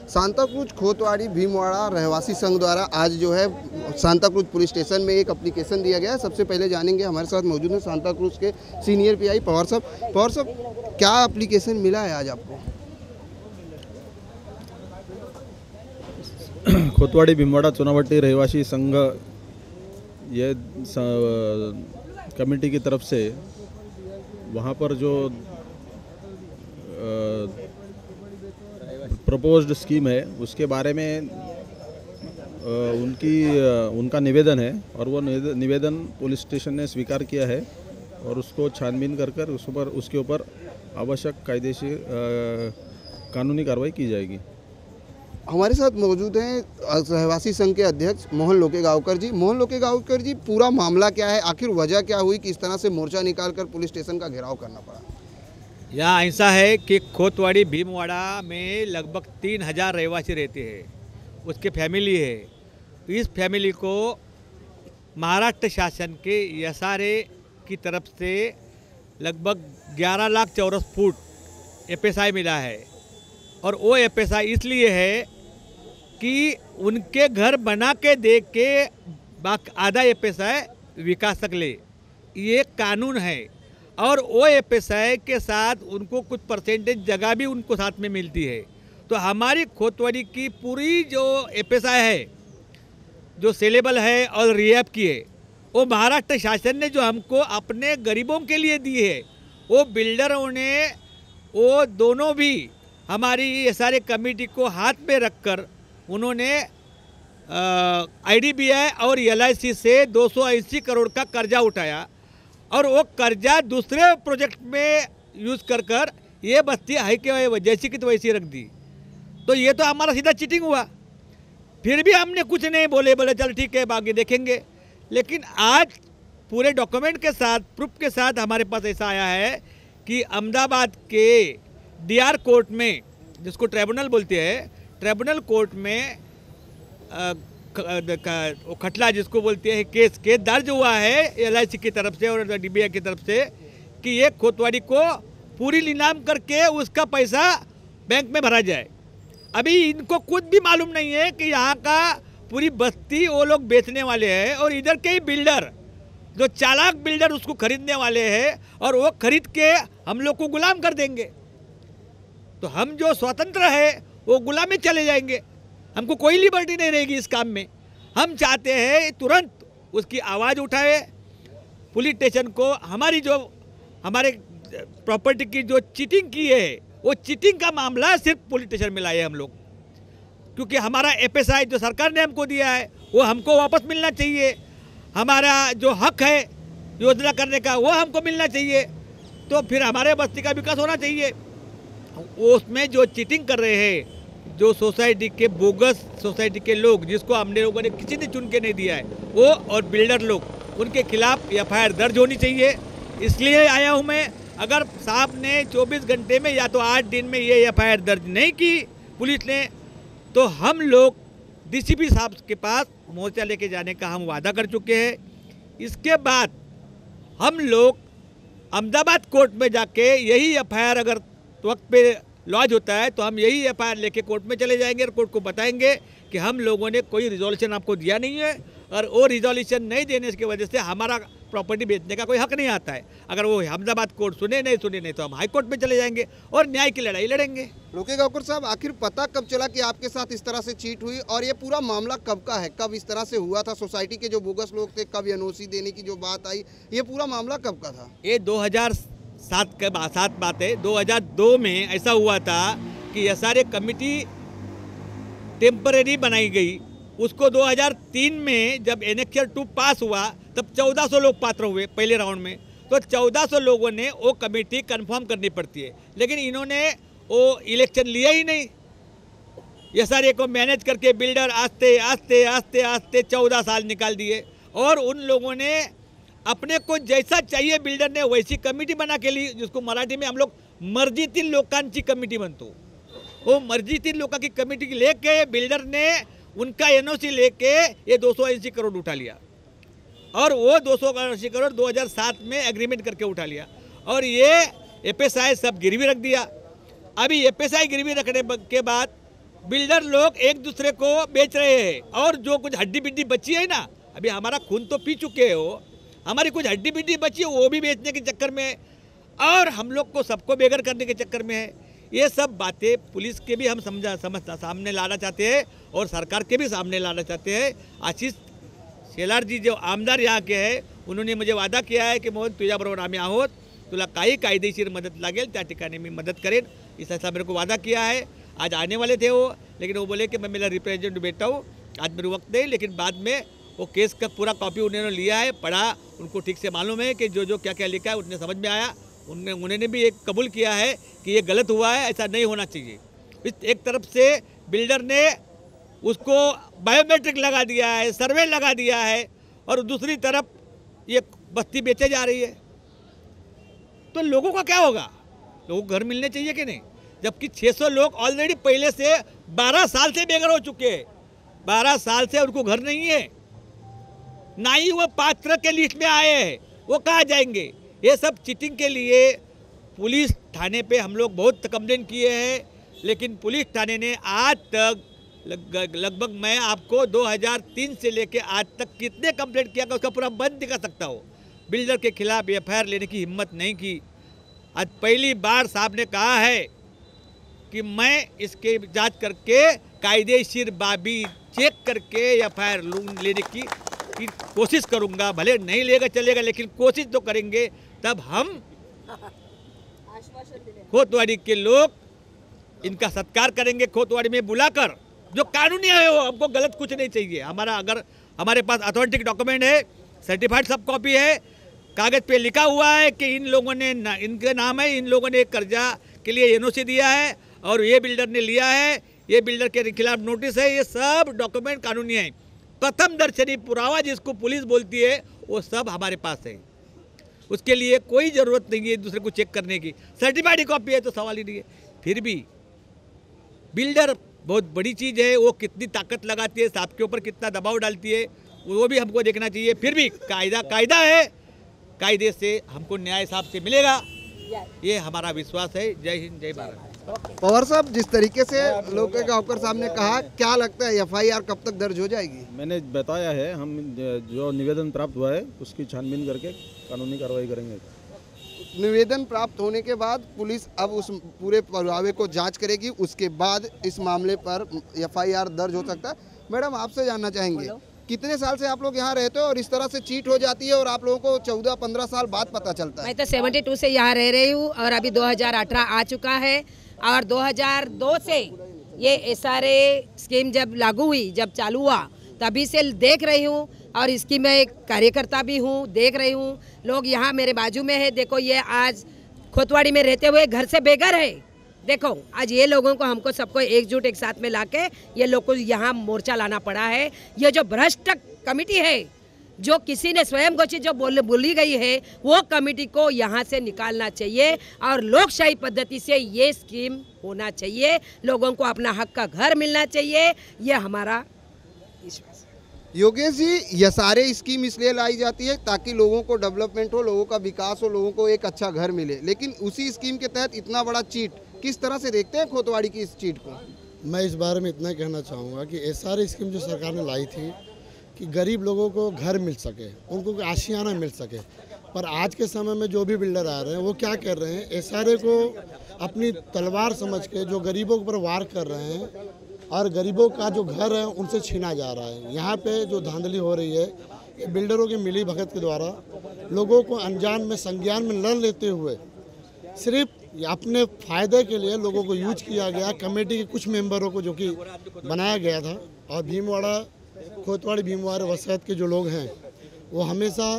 सांताक्रूज कोतवाड़ी भीमवाड़ा रहवासी संघ द्वारा आज जो है सांताक्रूज पुलिस स्टेशन में एक एप्लीकेशन दिया गया है। सबसे पहले जानेंगे, हमारे साथ मौजूद हैं सांताक्रूज के सीनियर पीआई पवार साहब। पवार साहब, क्या एप्लीकेशन मिला है आज आपको? कोतवाड़ी भीमवाड़ा चुनावटी रहवासी संघ ये कमेटी की तरफ से वहाँ पर जो प्रपोज्ड स्कीम है उसके बारे में उनका निवेदन है और वो निवेदन पुलिस स्टेशन ने स्वीकार किया है और उसको छानबीन कर उसके ऊपर आवश्यक कायदेशीर कानूनी कार्रवाई की जाएगी। हमारे साथ मौजूद हैं रहवासी संघ के अध्यक्ष मोहन लोकेगांवकर जी। मोहन लोकेगांवकर जी, पूरा मामला क्या है, आखिर वजह क्या हुई कि इस तरह से मोर्चा निकालकर पुलिस स्टेशन का घेराव करना पड़ा? यहाँ ऐसा है कि कोतवाड़ी भीमवाड़ा में लगभग 3000 रहवासी रहते हैं, उसके फैमिली है। इस फैमिली को महाराष्ट्र शासन के एसआरए की तरफ से लगभग 11 लाख चौरस फुट एफएसआई मिला है और वो एफएसआई इसलिए है कि उनके घर बना के दे के आधा एफएसआई विकास तक ले, ये कानून है। और वो एफएसआई के साथ उनको कुछ परसेंटेज जगह भी उनको साथ में मिलती है। तो हमारी कोतवाड़ी की पूरी जो एफएसआई है, जो सेलेबल है और रिएप की है, वो महाराष्ट्र शासन ने जो हमको अपने गरीबों के लिए दी है, वो बिल्डरों ने वो दोनों भी हमारी एसआरए कमेटी को हाथ में रखकर उन्होंने आईडीबीआई और एलआईसी से 280 करोड़ का कर्जा उठाया और वो कर्जा दूसरे प्रोजेक्ट में यूज़ कर ये बस्ती है कि जैसी की तो वैसी रख दी। तो ये तो हमारा सीधा चीटिंग हुआ। फिर भी हमने कुछ नहीं बोले चल ठीक है आगे देखेंगे। लेकिन आज पूरे डॉक्यूमेंट के साथ, प्रूफ के साथ हमारे पास ऐसा आया है कि अहमदाबाद के डीआर कोर्ट में, जिसको ट्राइब्यूनल बोलते हैं, ट्राइब्यूनल कोर्ट में खटला जिसको बोलते हैं केस दर्ज हुआ है एलआईसी की तरफ से और डीबीआई की तरफ से कि ये कोतवाड़ी को पूरी नीलाम करके उसका पैसा बैंक में भरा जाए। अभी इनको खुद भी मालूम नहीं है कि यहाँ का पूरी बस्ती वो लोग बेचने वाले हैं और इधर के ही बिल्डर, जो चालाक बिल्डर, उसको खरीदने वाले हैं और वो खरीद के हम लोग को गुलाम कर देंगे। तो हम जो स्वतंत्र है वो गुलाम में चले जाएंगे, हमको कोई लिबर्टी नहीं रहेगी इस काम में। हम चाहते हैं तुरंत उसकी आवाज़ उठाए, पुलिस स्टेशन को हमारे प्रॉपर्टी की जो चीटिंग की है वो चीटिंग का मामला सिर्फ पुलिस स्टेशन में लाए हम लोग, क्योंकि हमारा एफएसआई जो सरकार ने हमको दिया है वो हमको वापस मिलना चाहिए। हमारा जो हक है योजना करने का वो हमको मिलना चाहिए। तो फिर हमारे बस्ती का विकास होना चाहिए। उसमें जो चीटिंग कर रहे हैं, जो सोसाइटी के बोगस सोसाइटी के लोग, जिसको हमने लोगों ने किसी ने चुन के नहीं दिया है, वो और बिल्डर लोग, उनके खिलाफ एफआईआर दर्ज होनी चाहिए। इसलिए आया हूँ मैं। अगर साहब ने 24 घंटे में या तो 8 दिन में ये एफआईआर दर्ज नहीं की पुलिस ने, तो हम लोग डीसीपी साहब के पास मोर्चा लेके जाने का हम वादा कर चुके हैं। इसके बाद हम लोग अहमदाबाद कोर्ट में जाके यही एफआईआर अगर वक्त पे लॉज होता है तो हम यही एफआईआर लेके कोर्ट में चले जाएंगे और कोर्ट को बताएंगे कि हम लोगों ने कोई रिजोल्यूशन आपको दिया नहीं है और वो रिजोल्यूशन नहीं देने की वजह से हमारा प्रॉपर्टी बेचने का कोई हक नहीं आता है। अगर वो अहमदाबाद कोर्ट सुने नहीं तो हम हाई कोर्ट में चले जाएंगे और न्याय की लड़ाई लड़ेंगे। लोकेगांवकर साहब, आखिर पता कब चला कि आपके साथ इस तरह से चीट हुई और ये पूरा मामला कब का है, कब इस तरह से हुआ था? सोसाइटी के जो बोगस लोग थे, कब एनओसी देने की जो बात आई, ये पूरा मामला कब का था? ये 2007 के साथ बात है। 2002 में ऐसा हुआ था कि एसआरए कमेटी टेम्परेरी बनाई गई। उसको 2003 में जब एनेक्चर 2 पास हुआ तब 1400 लोग पात्र हुए पहले राउंड में। तो 1400 लोगों ने वो कमेटी कंफर्म करनी पड़ती है, लेकिन इन्होंने वो इलेक्शन लिया ही नहीं। एसआरए को मैनेज करके बिल्डर आस्ते आस्ते आस्ते आस्ते 14 साल निकाल दिए और उन लोगों ने अपने को जैसा चाहिए बिल्डर ने वैसी कमेटी बना के ली, जिसको मराठी में हम लोग मर्जीतील लोकांची कमेटी बनतो। वो मर्जीतील लोका की कमेटी लेके बिल्डर ने उनका एनओसी लेके ये 280 करोड़ उठा लिया और वो 280 करोड़ 2007 में एग्रीमेंट करके उठा लिया और ये एफएसआई सब गिरवी रख दिया। अभी एफएसआई गिरवी रखने के बाद बिल्डर लोग एक दूसरे को बेच रहे हैं, और जो कुछ हड्डी बिड्डी बची है ना, अभी हमारा खून तो पी चुके हो, हमारी कुछ हड्डी बिड्डी बची है वो भी बेचने के चक्कर में है, और हम लोग को सबको बेघर करने के चक्कर में है। ये सब बातें पुलिस के भी हम सामने लाना चाहते हैं और सरकार के भी सामने लाना चाहते हैं। आशीष शेलार जी जो आमदार यहाँ के हैं, उन्होंने मुझे वादा किया आहे की मोहन तुझ्याबरोबर आम्ही आहोत, तुला काही कायदेशीर मदत लागेल त्या ठिकाणी मी मदत करेन, ऐसा मेरे को वादा किया है। आज आने वाले थे वो, लेकिन वो बोले कि मैं मेरा रिप्रेजेंटेटिव बैठा हूँ, आज मेरे वक्त नहीं, लेकिन बाद में वो केस का पूरा कॉपी उन्होंने लिया है, पढ़ा, उनको ठीक से मालूम है कि जो जो क्या क्या लिखा है उन्हें समझ में आया। उन्होंने भी एक कबूल किया है कि ये गलत हुआ है, ऐसा नहीं होना चाहिए। एक तरफ से बिल्डर ने उसको बायोमेट्रिक लगा दिया है, सर्वे लगा दिया है, और दूसरी तरफ ये बस्ती बेचे जा रही है, तो लोगों का क्या होगा? लोगों को घर मिलने चाहिए कि नहीं? जबकि 600 लोग ऑलरेडी पहले से 12 साल से बेघर हो चुके हैं, 12 साल से उनको घर नहीं है, ना ही वो पात्र के लिस्ट में आए हैं, वो कहाँ जाएंगे? ये सब चीटिंग के लिए पुलिस थाने पे हम लोग बहुत कंप्लेन किए हैं, लेकिन पुलिस थाने ने आज तक लगभग मैं आपको 2003 से लेके आज तक कितने कंप्लेंट किया, उसका पूरा बंद दिखा सकता हो। बिल्डर के खिलाफ एफआईआर लेने की हिम्मत नहीं की। आज पहली बार साहब ने कहा है कि मैं इसके जांच करके कायदेशीर बाबी चेक करके एफआईआर लेने की कोशिश करूंगा। भले नहीं लेगा चलेगा, लेकिन कोशिश तो करेंगे। तब हम खोतवाड़ी के लोग इनका सत्कार करेंगे, खोतवाड़ी में बुलाकर, जो कानूनी है वो, हमको गलत कुछ नहीं चाहिए। हमारा अगर हमारे पास अथेंटिक डॉक्यूमेंट है, सर्टिफाइड सब कॉपी है, कागज पे लिखा हुआ है कि इन लोगों ने इनके नाम है, इन लोगों ने कर्जा के लिए एनओसी दिया है और ये बिल्डर ने लिया है, ये बिल्डर के खिलाफ नोटिस है, ये सब डॉक्यूमेंट कानूनी है। प्रथम दर्शनी पुरावा जिसको पुलिस बोलती है वो सब हमारे पास है। उसके लिए कोई ज़रूरत नहीं है दूसरे को चेक करने की। सर्टिफाइड कॉपी है तो सवाल ही नहीं है। फिर भी बिल्डर बहुत बड़ी चीज़ है, वो कितनी ताकत लगाती है, साहब के ऊपर कितना दबाव डालती है, वो भी हमको देखना चाहिए। फिर भी कायदा है, कायदे से हमको न्याय साहब से मिलेगा, ये हमारा विश्वास है। जय हिंद, जय भारत। पवार साहब, जिस तरीके से लोके गांवकर साहब ने कहा, क्या लगता है एफआईआर कब तक दर्ज हो जाएगी? मैंने बताया है, हम जो निवेदन प्राप्त हुआ है उसकी छानबीन करके कानूनी कार्रवाई करेंगे। निवेदन प्राप्त होने के बाद पुलिस अब उस पूरे पुरावे को जांच करेगी, उसके बाद इस मामले पर एफआईआर दर्ज हो सकता है। मैडम, आपसे जानना चाहेंगे, कितने साल से आप लोग यहाँ रहते हो और इस तरह से चीट हो जाती है और आप लोगों को 14-15 साल बाद पता चलता है? मैं तो 72 से यहाँ रह रही हूँ और अभी 2018 आ चुका है, और 2002 से ये सारे स्कीम जब लागू हुई, जब चालू हुआ, तभी से देख रही हूँ, और इसकी मैं एक कार्यकर्ता भी हूँ, देख रही हूँ। लोग यहाँ मेरे बाजू में है, देखो ये आज खोतवाड़ी में रहते हुए घर से बेघर है। देखो आज ये लोगों को, हमको सबको एकजुट एक साथ में लाके ये लोग को यहाँ मोर्चा लाना पड़ा है। ये जो भ्रष्ट कमेटी है, जो किसी ने स्वयं घोषित जो बोली गई है, वो कमेटी को यहाँ से निकालना चाहिए और लोकशाही पद्धति से ये स्कीम होना चाहिए। लोगों को अपना हक का घर मिलना चाहिए, ये हमारा विश्वास। योगेश जी, ये सारे स्कीम इसलिए लाई जाती है ताकि लोगों को डेवलपमेंट हो, लोगों का विकास हो, लोगों को एक अच्छा घर मिले, लेकिन उसी स्कीम के तहत इतना बड़ा चीट, किस तरह से देखते हैं खोतवाड़ी की इस चीट को? मैं इस बारे में इतना कहना चाहूँगा कि ये सारी स्कीम जो सरकार ने लाई थी कि गरीब लोगों को घर मिल सके, उनको आशियाना मिल सके, पर आज के समय में जो भी बिल्डर आ रहे हैं वो क्या कर रहे हैं, इस सारे को अपनी तलवार समझ के जो गरीबों पर वार कर रहे हैं और गरीबों का जो घर है उनसे छीना जा रहा है। यहाँ पे जो धांधली हो रही है, ये बिल्डरों की मिली भगत के द्वारा लोगों को अनजान में संज्ञान में लड़ लेते हुए सिर्फ अपने फ़ायदे के लिए लोगों को यूज किया गया। कमेटी के कुछ मेंबरों को जो कि बनाया गया था, और भीमवाड़ा खोतवाड़ी भीमवाड़ा वसाहत के जो लोग हैं वो हमेशा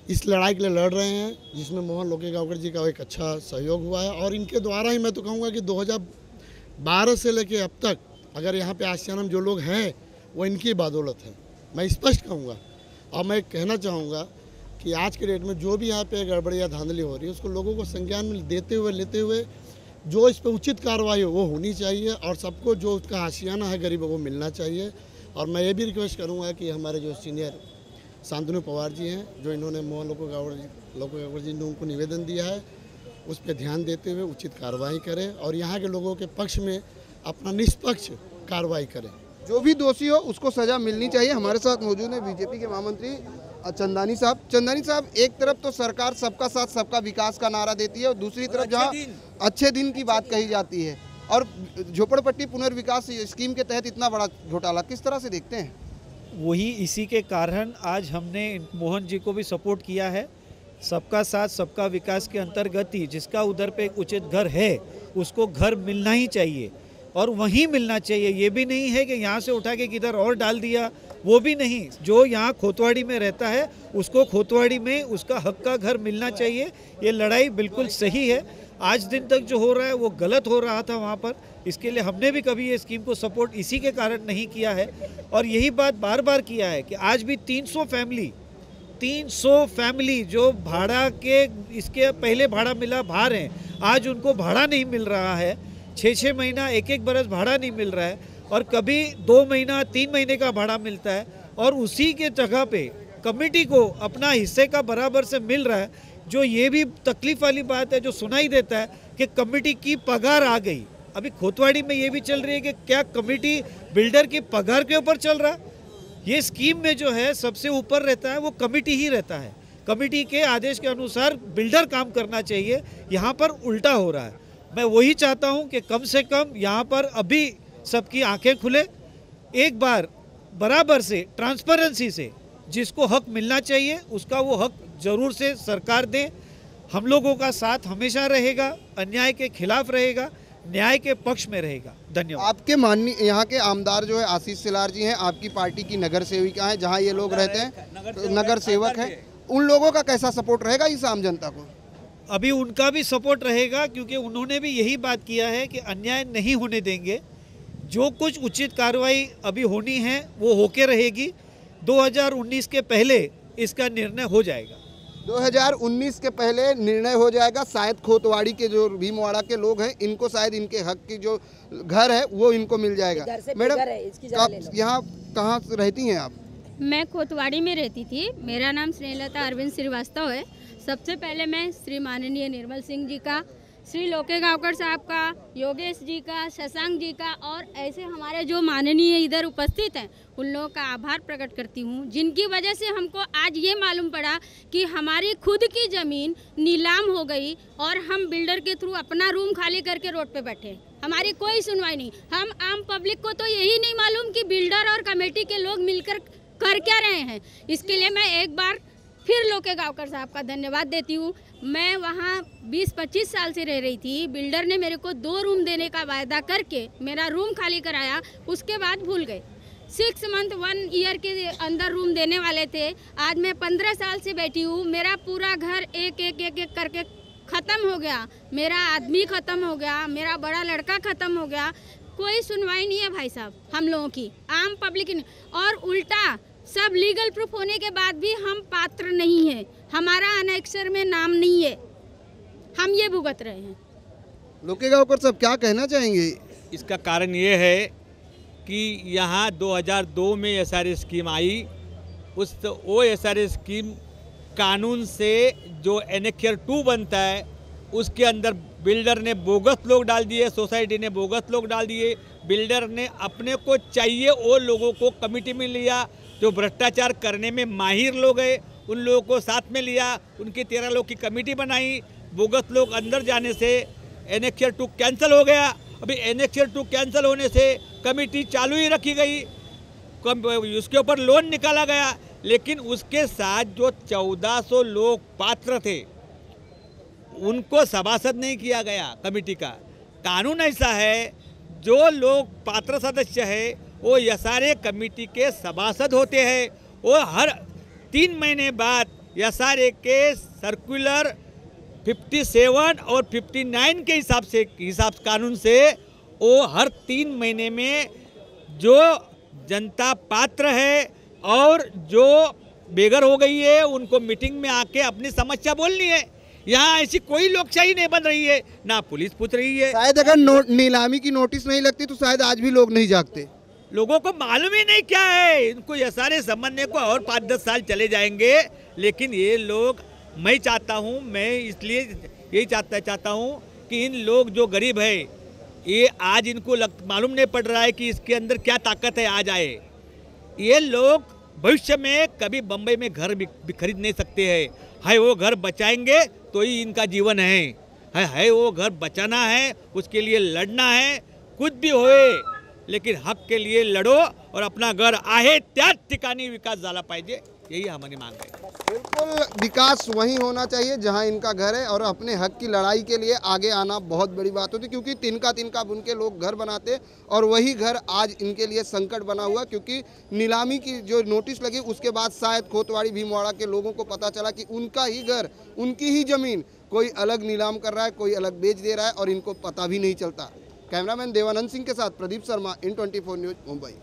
इस लड़ाई के लिए लड़ रहे हैं, जिसमें मोहन लोके गांवकर जी का एक अच्छा सहयोग हुआ है। और इनके द्वारा ही मैं तो कहूँगा कि 2012 से लेके अब तक अगर यहाँ पे आशियाना में जो लोग हैं वो इनकी बदौलत है, मैं स्पष्ट कहूँगा। और मैं कहना चाहूँगा कि आज के डेट में जो भी यहाँ पे गड़बड़ी या धांधली हो रही है उसको लोगों को संज्ञान में लेते हुए जो इस पर उचित कार्रवाई हो वो होनी चाहिए, और सबको जो उसका आशियाना है गरीबों को मिलना चाहिए। और मैं ये भी रिक्वेस्ट करूँगा कि हमारे जो सीनियर शांतनु पवार जी हैं, जो इन्होंने मोहन लोके गांवकर जी ने उनको निवेदन दिया है, उस पर ध्यान देते हुए उचित कार्रवाई करें और यहाँ के लोगों के पक्ष में अपना निष्पक्ष कार्रवाई करे। जो भी दोषी हो उसको सजा मिलनी चाहिए। हमारे साथ मौजूद है बीजेपी के महामंत्री चंदानी साहब। चंदानी साहब, एक तरफ तो सरकार सबका साथ सबका विकास का नारा देती है और दूसरी तरफ जहाँ अच्छे दिन की बात कही जाती है, और झोपड़पट्टी पुनर्विकास स्कीम के तहत इतना बड़ा घोटाला किस तरह से देखते हैं? वही इसी के कारण आज हमने मोहन जी को भी सपोर्ट किया है। सबका साथ सबका विकास के अंतर्गत ही जिसका उधर पे एक उचित घर है उसको घर मिलना ही चाहिए और वहीं मिलना चाहिए। ये भी नहीं है कि यहाँ से उठा के किधर और डाल दिया, वो भी नहीं। जो यहाँ खोतवाड़ी में रहता है उसको खोतवाड़ी में उसका हक का घर मिलना चाहिए। ये लड़ाई बिल्कुल सही है। आज दिन तक जो हो रहा है वो गलत हो रहा था वहाँ पर। इसके लिए हमने भी कभी ये स्कीम को सपोर्ट इसी के कारण नहीं किया है और यही बात बार बार किया है कि आज भी 300 फैमिली जो भाड़ा के इसके पहले भाड़ा मिला बाहर हैं, आज उनको भाड़ा नहीं मिल रहा है। 6-6 महीना 1-1 बरस भाड़ा नहीं मिल रहा है और कभी 2 महीना 3 महीने का भाड़ा मिलता है और उसी के जगह पे कमेटी को अपना हिस्से का बराबर से मिल रहा है। जो ये भी तकलीफ वाली बात है जो सुनाई देता है कि कमेटी की पगार आ गई। अभी खोतवाड़ी में ये भी चल रही है कि क्या कमेटी बिल्डर की पगार के ऊपर चल रहा है? ये स्कीम में जो है सबसे ऊपर रहता है वो कमेटी ही रहता है। कमेटी के आदेश के अनुसार बिल्डर काम करना चाहिए, यहाँ पर उल्टा हो रहा है। मैं वही चाहता हूँ कि कम से कम यहाँ पर अभी सबकी आंखें खुले, एक बार बराबर से ट्रांसपेरेंसी से जिसको हक मिलना चाहिए उसका वो हक जरूर से सरकार दे। हम लोगों का साथ हमेशा रहेगा, अन्याय के खिलाफ रहेगा, न्याय के पक्ष में रहेगा। धन्यवाद। आपके माननीय यहाँ के आमदार जो है आशीष सिलार जी हैं, आपकी पार्टी की नगर सेविका हैं, जहाँ ये लोग रहते हैं नगर सेवक हैं, उन लोगों का कैसा सपोर्ट रहेगा इस आम जनता को? अभी उनका भी सपोर्ट रहेगा क्योंकि उन्होंने भी यही बात किया है कि अन्याय नहीं होने देंगे। जो कुछ उचित कार्रवाई अभी होनी है वो होके रहेगी। 2019 के पहले इसका निर्णय हो जाएगा। 2019 के पहले निर्णय हो जाएगा। शायद खोतवाड़ी के जो भीमवाड़ा के लोग हैं इनको शायद इनके हक की जो घर है वो इनको मिल जाएगा। मैडम, यहाँ कहाँ रहती हैं आप? मैं खोतवाड़ी में रहती थी। मेरा नाम स्नेहलता अरविंद श्रीवास्तव है। सबसे पहले मैं श्री माननीय निर्मल सिंह जी का, श्री लोके गांवकर साहब का, योगेश जी का, शशांक जी का और ऐसे हमारे जो माननीय इधर उपस्थित हैं उन लोगों का आभार प्रकट करती हूँ, जिनकी वजह से हमको आज ये मालूम पड़ा कि हमारी खुद की ज़मीन नीलाम हो गई और हम बिल्डर के थ्रू अपना रूम खाली करके रोड पे बैठे। हमारी कोई सुनवाई नहीं। हम आम पब्लिक को तो यही नहीं मालूम कि बिल्डर और कमेटी के लोग मिलकर कर क्या रहे हैं। इसके लिए मैं एक बार फिर लोके गांवकर साहब का धन्यवाद देती हूँ। मैं वहाँ 20-25 साल से रह रही थी। बिल्डर ने मेरे को 2 रूम देने का वायदा करके मेरा रूम खाली कराया, उसके बाद भूल गए। 6 मंथ 1 ईयर के अंदर रूम देने वाले थे। आज मैं 15 साल से बैठी हूँ। मेरा पूरा घर एक करके ख़त्म हो गया। मेरा आदमी ख़त्म हो गया, मेरा बड़ा लड़का ख़त्म हो गया। कोई सुनवाई नहीं है भाई साहब हम लोगों की, आम पब्लिक की नहीं। और उल्टा सब लीगल प्रूफ होने के बाद भी हम पात्र नहीं है, हमारा अनेक्सर में नाम नहीं है, हम ये भुगत रहे हैं। लोके गांवकर साहब क्या कहना चाहेंगे? इसका कारण ये है कि यहाँ 2002 में एसआर स्कीम आई। वो एसआर स्कीम कानून से जो एनेक्सर 2 बनता है उसके अंदर बिल्डर ने बोगस लोग डाल दिए, सोसाइटी ने बोगस लोग डाल दिए। बिल्डर ने अपने को चाहिए वो लोगों को कमेटी में लिया, जो भ्रष्टाचार करने में माहिर लोग हैं उन लोगों को साथ में लिया, उनकी 13 लोग की कमेटी बनाई। बोगस लोग अंदर जाने से एनेक्सर 2 कैंसिल हो गया। अभी एनेक्सर 2 कैंसिल होने से कमेटी चालू ही रखी गई, उसके ऊपर लोन निकाला गया, लेकिन उसके साथ जो 1400 लोग पात्र थे उनको सभासद नहीं किया गया कमेटी का। कानून ऐसा है जो लोग पात्र सदस्य है वो एसआरए कमेटी के सभासद होते हैं। वो हर 3 महीने बाद एसआरए के सर्कुलर 57 और 59 के हिसाब कानून से वो हर 3 महीने में जो जनता पात्र है और जो बेघर हो गई है उनको मीटिंग में आके अपनी समस्या बोलनी है। यहाँ ऐसी कोई लोकशाही नहीं बन रही है, ना पुलिस पूछ रही है। शायद अगर नीलामी की नोटिस नहीं लगती तो शायद आज भी लोग नहीं जागते। लोगों को मालूम ही नहीं क्या है, इनको ये सारे समझने को और 5-10 साल चले जाएंगे। लेकिन ये लोग, मैं चाहता हूँ, मैं इसलिए यही चाहता हूँ कि इन लोग जो गरीब है ये आज इनको मालूम नहीं पड़ रहा है कि इसके अंदर क्या ताकत है आज आए। ये लोग भविष्य में कभी बम्बई में घर भी खरीद नहीं सकते हैं। है वो घर बचाएंगे तो ही इनका जीवन है वो घर बचाना है, उसके लिए लड़ना है, कुछ भी होए लेकिन हक के लिए लढो और अपना घर आहे त्याच ठिकाणी विकास झाला पाहिजे, यही हमारी मांग है। बिल्कुल, विकास वहीं होना चाहिए जहां इनका घर है और अपने हक की लड़ाई के लिए आगे आना बहुत बड़ी बात होती है, क्योंकि तिनका तिनका बुन के लोग घर बनाते और वही घर आज इनके लिए संकट बना हुआ, क्योंकि नीलामी की जो नोटिस लगी उसके बाद शायद कोतवाड़ी भीमवाड़ा के लोगों को पता चला कि उनका ही घर, उनकी ही ज़मीन कोई अलग नीलाम कर रहा है, कोई अलग बेच दे रहा है और इनको पता भी नहीं चलता। कैमरामैन देवानंद सिंह के साथ प्रदीप शर्मा, N24 न्यूज़, मुंबई।